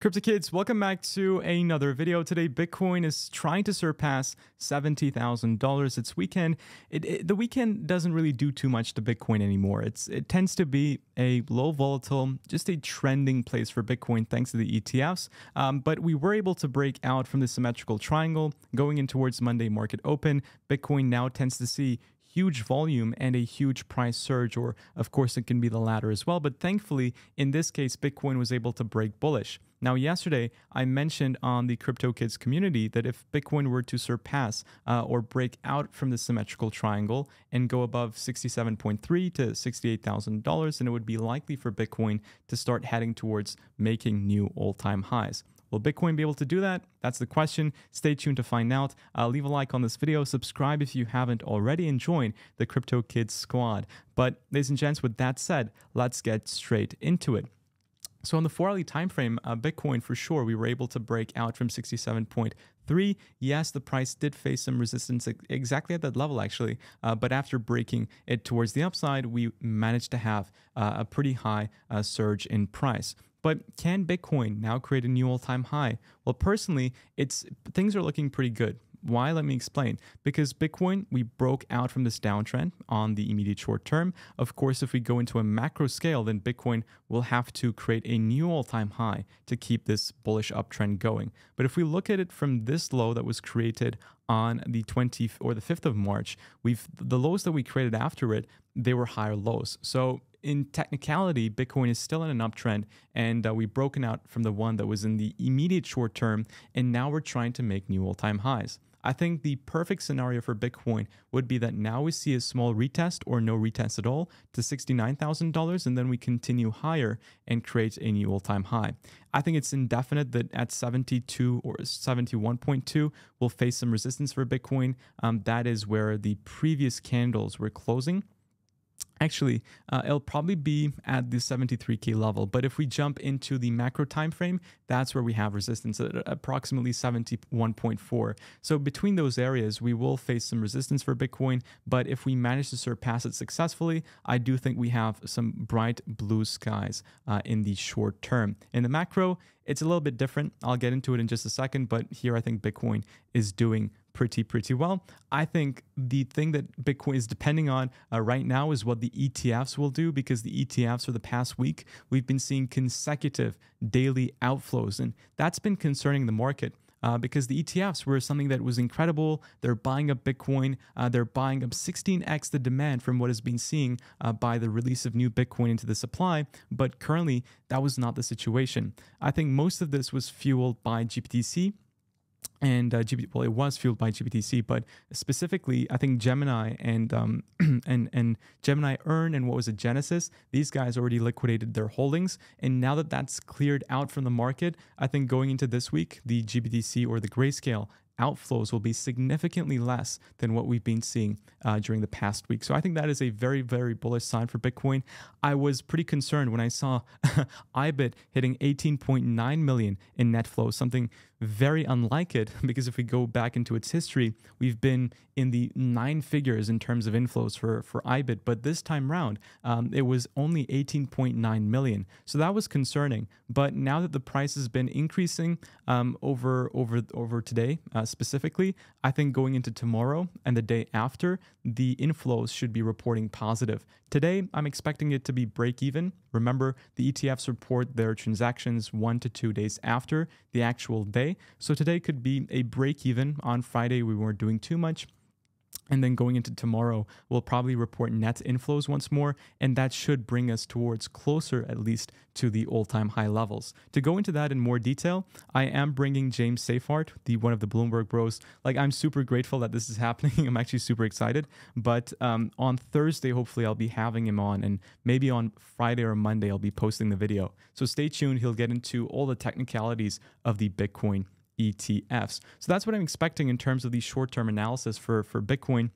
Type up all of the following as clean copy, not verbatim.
Crypto Kids, welcome back to another video. Today, Bitcoin is trying to surpass $70,000. It's weekend. The weekend doesn't really do too much to Bitcoin anymore. It tends to be a low volatile, just a trending place for Bitcoin thanks to the ETFs. But we were able to break out from the symmetrical triangle going in towards Monday market open. Bitcoin now tends to see huge volume and a huge price surge, or of course it can be the latter as well. But thankfully, in this case, Bitcoin was able to break bullish. Now, yesterday, I mentioned on the Crypto Kids community that if Bitcoin were to surpass or break out from the symmetrical triangle and go above $67.3 to $68,000, then it would be likely for Bitcoin to start heading towards making new all-time highs. Will Bitcoin be able to do that? That's the question. Stay tuned to find out. Leave a like on this video, subscribe if you haven't already, and join the Crypto Kids squad. But ladies and gents, with that said, let's get straight into it. So on the 4-hourly time frame, Bitcoin for sure, we were able to break out from 67.3. Yes, the price did face some resistance exactly at that level actually, but after breaking it towards the upside, we managed to have a pretty high surge in price. But can Bitcoin now create a new all-time high? Well, personally, things are looking pretty good. Why? Let me explain. Because Bitcoin, we broke out from this downtrend on the immediate short term. Of course, if we go into a macro scale, then Bitcoin will have to create a new all-time high to keep this bullish uptrend going. But if we look at it from this low that was created on the 20th or the 5th of March, the lows that we created after it, they were higher lows. So in technicality, Bitcoin is still in an uptrend, and we've broken out from the one that was in the immediate short term, and now we're trying to make new all-time highs. I think the perfect scenario for Bitcoin would be that now we see a small retest or no retest at all to $69,000, and then we continue higher and create a new all-time high. I think it's indefinite that at 72 or 71.2, we'll face some resistance for Bitcoin. That is where the previous candles were closing. Actually, it'll probably be at the 73K level, but if we jump into the macro time frame, that's where we have resistance at approximately 71.4. So between those areas, we will face some resistance for Bitcoin, but if we manage to surpass it successfully, I do think we have some bright blue skies in the short term. In the macro, it's a little bit different. I'll get into it in just a second, but here I think Bitcoin is doing pretty well. I think the thing that Bitcoin is depending on right now is what the ETFs will do, because the ETFs for the past week, we've been seeing consecutive daily outflows, and that's been concerning the market. Because the ETFs were something that was incredible. They're buying up Bitcoin. They're buying up 16x the demand from what has been seen by the release of new Bitcoin into the supply. But currently, that was not the situation. I think most of this was fueled by GBTC. And well, it was fueled by GBTC, but specifically, I think Gemini and Gemini Earn and what was it, Genesis, these guys already liquidated their holdings. And now that that's cleared out from the market, I think going into this week, the GBTC or the Grayscale outflows will be significantly less than what we've been seeing during the past week. So I think that is a very bullish sign for Bitcoin. I was pretty concerned when I saw IBIT hitting 18.9 million in net flow, something very unlike it, because if we go back into its history, we've been in the 9 figures in terms of inflows for IBIT, but this time round, it was only 18.9 million. So that was concerning. But now that the price has been increasing over today, specifically, I think going into tomorrow and the day after, the inflows should be reporting positive. Today, I'm expecting it to be break even. Remember, the ETFs report their transactions 1 to 2 days after the actual day. So today could be a break even. On Friday, we weren't doing too much. And then going into tomorrow, we'll probably report net inflows once more, and that should bring us towards closer, at least, to the all-time high levels. To go into that in more detail, I am bringing James Safart, one of the Bloomberg bros. Like, I'm super grateful that this is happening. I'm actually super excited. But on Thursday, hopefully, I'll be having him on, and maybe on Friday or Monday, I'll be posting the video. So stay tuned. He'll get into all the technicalities of the Bitcoin ETFs. So that's what I'm expecting in terms of the short-term analysis for Bitcoin.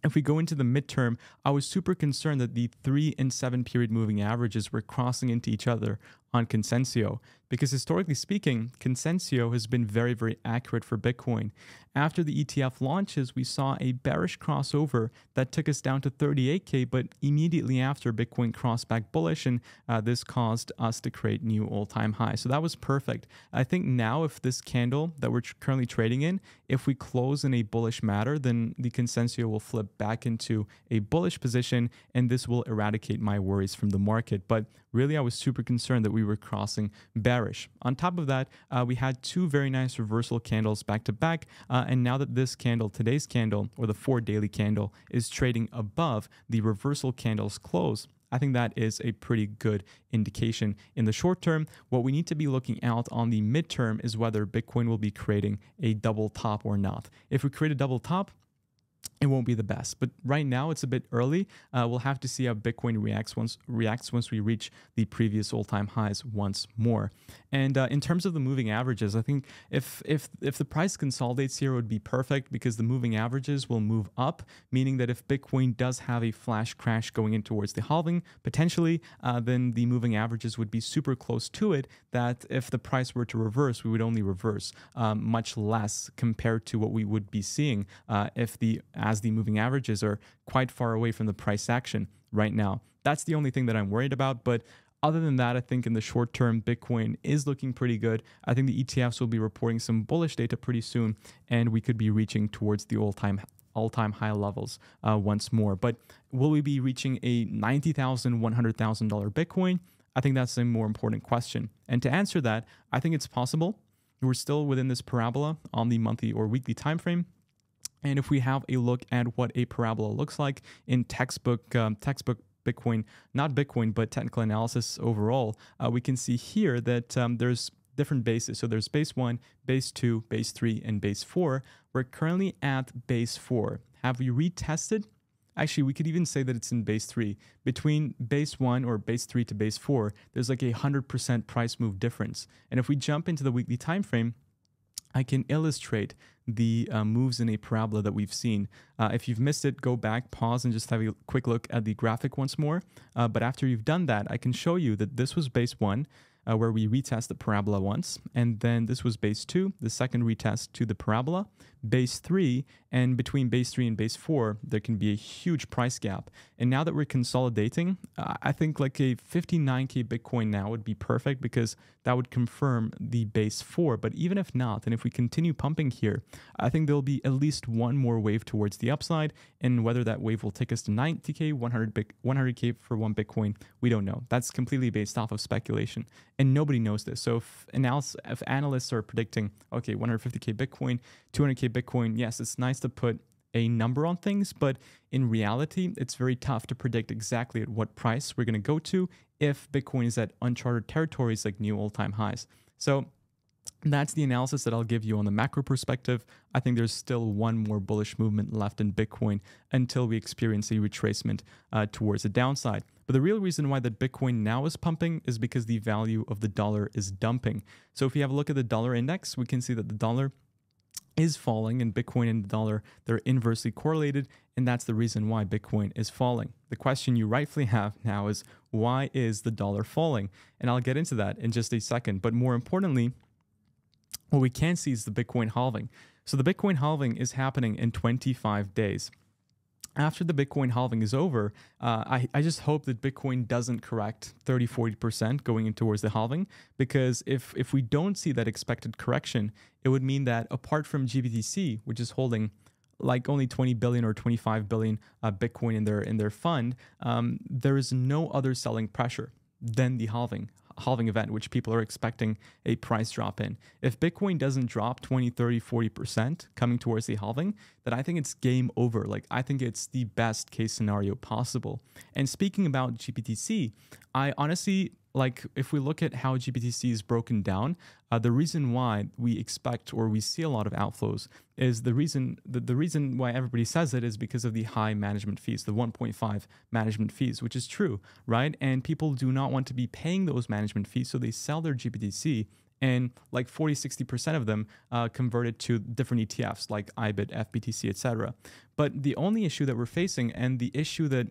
If we go into the midterm, I was super concerned that the 3 and 7 period moving averages were crossing into each other on Consensio, because historically speaking, Consensio has been very, very accurate for Bitcoin. After the ETF launches, we saw a bearish crossover that took us down to 38K, but immediately after, Bitcoin crossed back bullish, and this caused us to create new all-time highs. So that was perfect. I think now if this candle that we're currently trading in, if we close in a bullish manner, then the Consensio will flip back into a bullish position, and this will eradicate my worries from the market. But really, I was super concerned that we were crossing bearish. On top of that, we had two very nice reversal candles back to back. And now that this candle, today's candle, or the 4 daily candle, is trading above the reversal candle's close, I think that is a pretty good indication. In the short term, what we need to be looking out on the midterm is whether Bitcoin will be creating a double top or not. If we create a double top, it won't be the best. But right now, it's a bit early. We'll have to see how Bitcoin reacts once we reach the previous all-time highs once more. And in terms of the moving averages, I think if the price consolidates here, it would be perfect because the moving averages will move up, meaning that if Bitcoin does have a flash crash going in towards the halving, potentially, then the moving averages would be super close to it, that if the price were to reverse, we would only reverse much less compared to what we would be seeing as the moving averages are quite far away from the price action right now. That's the only thing that I'm worried about. But other than that, I think in the short term, Bitcoin is looking pretty good. I think the ETFs will be reporting some bullish data pretty soon, and we could be reaching towards the all-time high levels once more. But will we be reaching a $90,000, $100,000 Bitcoin? I think that's a more important question. And to answer that, I think it's possible. We're still within this parabola on the monthly or weekly time frame. And if we have a look at what a parabola looks like in textbook Bitcoin, not Bitcoin, but technical analysis overall, we can see here that there's different bases. So there's base 1, base 2, base 3, and base 4. We're currently at base 4. Have we retested? Actually, we could even say that it's in base 3. Between base 1 or base 3 to base 4, there's like a 100% price move difference. And if we jump into the weekly time frame, I can illustrate the moves in a parabola that we've seen. If you've missed it, go back, pause, and just have a quick look at the graphic once more. But after you've done that, I can show you that this was base 1, where we retest the parabola once. And then this was base 2, the second retest to the parabola. Base 3, and between base 3 and base 4, there can be a huge price gap. And now that we're consolidating, I think like a 59K Bitcoin now would be perfect because that would confirm the base 4. But even if not, and if we continue pumping here, I think there'll be at least one more wave towards the upside. And whether that wave will take us to 90K, 100K for one Bitcoin, we don't know. That's completely based off of speculation. And nobody knows this. So if analysts are predicting, okay, 150K Bitcoin, 200K Bitcoin, yes, it's nice to put a number on things, but in reality, it's very tough to predict exactly at what price we're going to go to if Bitcoin is at uncharted territories like new all-time highs. So that's the analysis that I'll give you on the macro perspective. I think there's still one more bullish movement left in Bitcoin until we experience a retracement towards the downside. But the real reason why that Bitcoin now is pumping is because the value of the dollar is dumping. So if you have a look at the dollar index, we can see that the dollar is falling, and Bitcoin and the dollar, they're inversely correlated, and that's the reason why Bitcoin is falling. The question you rightfully have now is, why is the dollar falling? And I'll get into that in just a second. But more importantly, what we can see is the Bitcoin halving. So the Bitcoin halving is happening in 25 days. After the Bitcoin halving is over, I just hope that Bitcoin doesn't correct 30-40% going in towards the halving, because if we don't see that expected correction, it would mean that apart from GBTC, which is holding like only 20 billion or 25 billion Bitcoin in their fund, there is no other selling pressure than the halving event, which people are expecting a price drop in. If Bitcoin doesn't drop 20, 30, 40% coming towards the halving, then I think it's game over. Like, I think it's the best case scenario possible. And speaking about GBTC, I honestly, like, if we look at how GBTC is broken down, the reason why we expect or we see a lot of outflows is the reason why everybody says it is because of the high management fees, the 1.5 management fees, which is true, right? And people do not want to be paying those management fees, so they sell their GBTC, and like 40-60% of them converted to different ETFs like IBIT, FBTC, etc. But the only issue that we're facing, and the issue that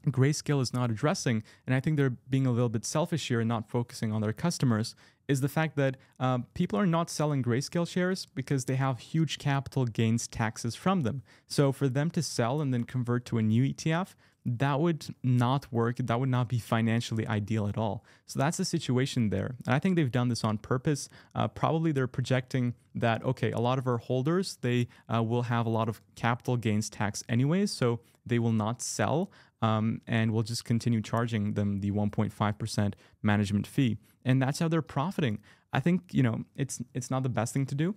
Grayscale is not addressing, and I think they're being a little bit selfish here and not focusing on their customers, is the fact that people are not selling Grayscale shares because they have huge capital gains taxes from them. So for them to sell and then convert to a new ETF, that would not work. That would not be financially ideal at all. So that's the situation there. And I think they've done this on purpose. Probably they're projecting that, okay, a lot of our holders, they will have a lot of capital gains tax anyways, so they will not sell. And we'll just continue charging them the 1.5% management fee. And that's how they're profiting. I think, it's not the best thing to do,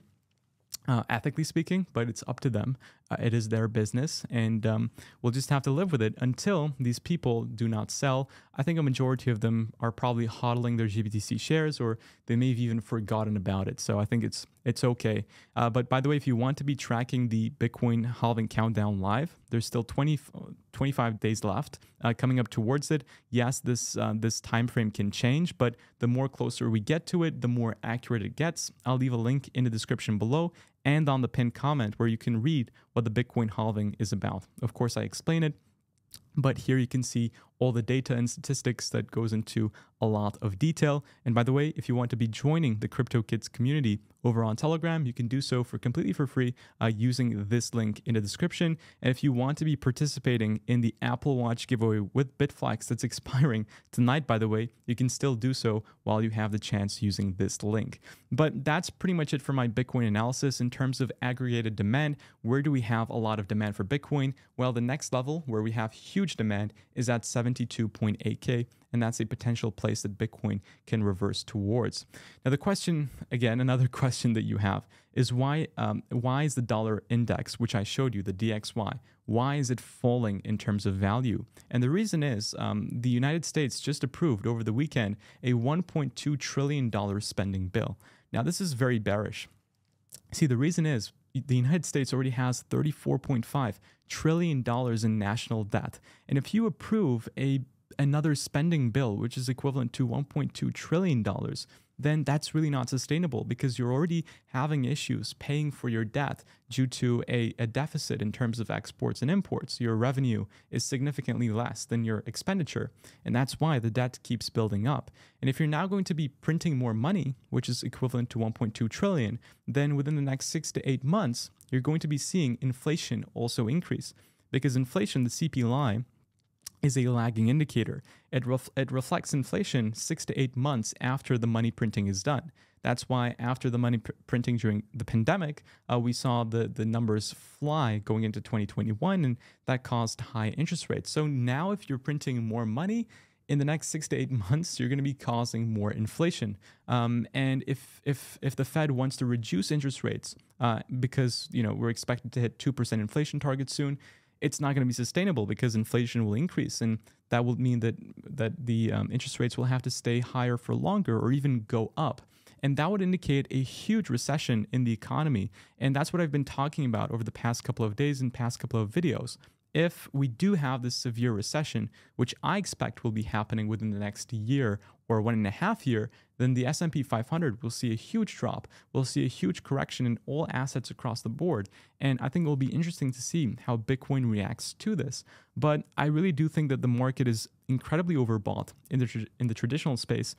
ethically speaking, but it's up to them. It is their business, and we'll just have to live with it until these people do not sell. I think a majority of them are probably hodling their GBTC shares, or they may have even forgotten about it. So I think it's okay. But by the way, if you want to be tracking the Bitcoin halving countdown live, there's still 25 days left coming up towards it. Yes, this time frame can change, but the more closer we get to it, the more accurate it gets. I'll leave a link in the description below and on the pinned comment where you can read what the Bitcoin halving is about. Of course, I explain it, but here you can see all the data and statistics that goes into a lot of detail. And by the way, if you want to be joining the Crypto Kids community over on Telegram, you can do so completely for free using this link in the description. And if you want to be participating in the Apple Watch giveaway with Bitflex that's expiring tonight, by the way, you can still do so while you have the chance using this link. But that's pretty much it for my Bitcoin analysis. In terms of aggregated demand, where do we have a lot of demand for Bitcoin? Well, the next level where we have huge demand is at 72.8K, and that's a potential place that Bitcoin can reverse towards. Now, the question, again, another question that you have is why is the dollar index, which I showed you, the DXY, why is it falling in terms of value? And the reason is the United States just approved over the weekend a $1.2 trillion spending bill. Now, this is very bearish. See, the reason is the United States already has $34.5 trillion in national debt. And if you approve another spending bill, which is equivalent to $1.2 trillion, then that's really not sustainable because you're already having issues paying for your debt due to a deficit in terms of exports and imports. Your revenue is significantly less than your expenditure, and that's why the debt keeps building up. And if you're now going to be printing more money, which is equivalent to 1.2 trillion, then within the next 6 to 8 months, you're going to be seeing inflation also increase, because inflation, the CPI, is a lagging indicator. It reflects inflation 6 to 8 months after the money printing is done. That's why after the money printing during the pandemic, we saw the numbers fly going into 2021, and that caused high interest rates. So now if you're printing more money, in the next 6 to 8 months, you're going to be causing more inflation. And if the Fed wants to reduce interest rates, because we're expected to hit 2% inflation target soon, it's not going to be sustainable because inflation will increase, and that will mean that the interest rates will have to stay higher for longer or even go up. And that would indicate a huge recession in the economy. And that's what I've been talking about over the past couple of days and past couple of videos. If we do have this severe recession, which I expect will be happening within the next year or 1.5 years, then the S&P 500 will see a huge drop. We'll see a huge correction in all assets across the board. And I think it will be interesting to see how Bitcoin reacts to this. But I really do think that the market is incredibly overbought in the traditional space.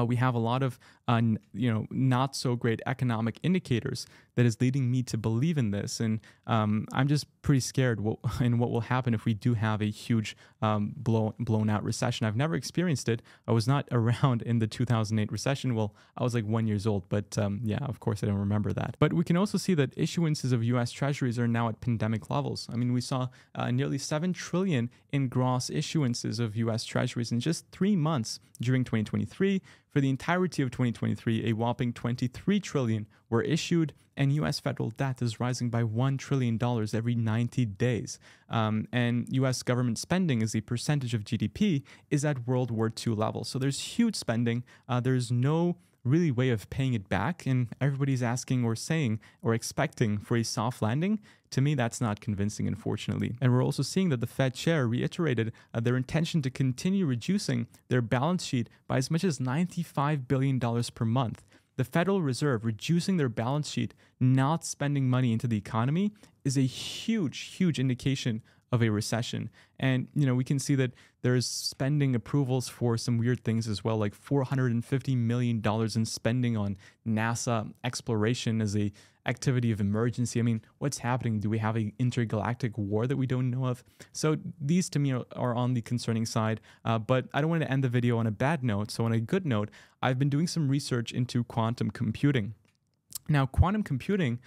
We have a lot of not so great economic indicators that is leading me to believe in this, and I'm just pretty scared what will happen if we do have a huge blown out recession. I've never experienced it. I was not around in the 2008 recession. Well, I was like 1 year old, but yeah, of course I don't remember that. But we can also see that issuances of U.S. Treasuries are now at pandemic levels. I mean, we saw nearly 7 trillion in gross issuances of U.S. Treasuries in just 3 months during 2023. For the entirety of 2023, a whopping 23 trillion were issued, and U.S. federal debt is rising by $1 trillion every 90 days. And U.S. government spending as a percentage of GDP is at World War II levels. So there's huge spending. There's no really way of paying it back, and everybody's asking or saying or expecting for a soft landing. To me, that's not convincing, unfortunately. And we're also seeing that the Fed chair reiterated their intention to continue reducing their balance sheet by as much as $95 billion per month. The Federal Reserve reducing their balance sheet, not spending money into the economy, is a huge, huge indication of a recession. And, you know, we can see that there's spending approvals for some weird things as well, like $450 million in spending on NASA exploration as a activity of emergency. I mean, what's happening? Do we have an intergalactic war that we don't know of? So these to me are on the concerning side, but I don't want to end the video on a bad note. So on a good note, I've been doing some research into quantum computing. Now, quantum computing,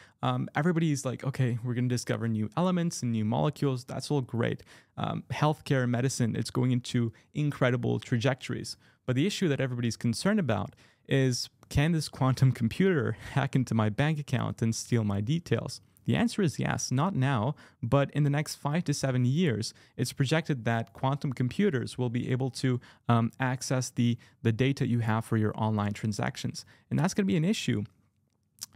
everybody's like, okay, we're going to discover new elements and new molecules. That's all great. Healthcare, medicine, it's going into incredible trajectories. But the issue that everybody's concerned about is, can this quantum computer hack into my bank account and steal my details? The answer is yes, not now, but in the next 5 to 7 years, it's projected that quantum computers will be able to access the data you have for your online transactions. And that's going to be an issue.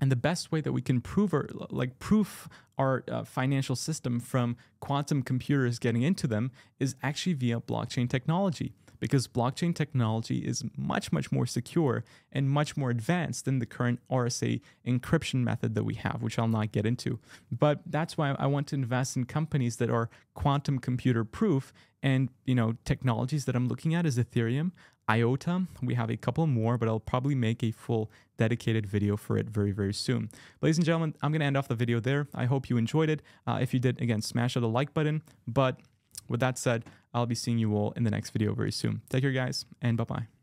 And the best way that we can proof our financial system from quantum computers getting into them is actually via blockchain technology, because blockchain technology is much, much more secure and much more advanced than the current RSA encryption method that we have, which I'll not get into. But that's why I want to invest in companies that are quantum computer proof. And, you know, technologies that I'm looking at is Ethereum, IOTA. We have a couple more, but I'll probably make a full dedicated video for it very, very soon. Ladies and gentlemen, I'm going to end off the video there. I hope you enjoyed it. If you did, again, smash the like button. But with that said, I'll be seeing you all in the next video very soon. Take care, guys, and bye-bye.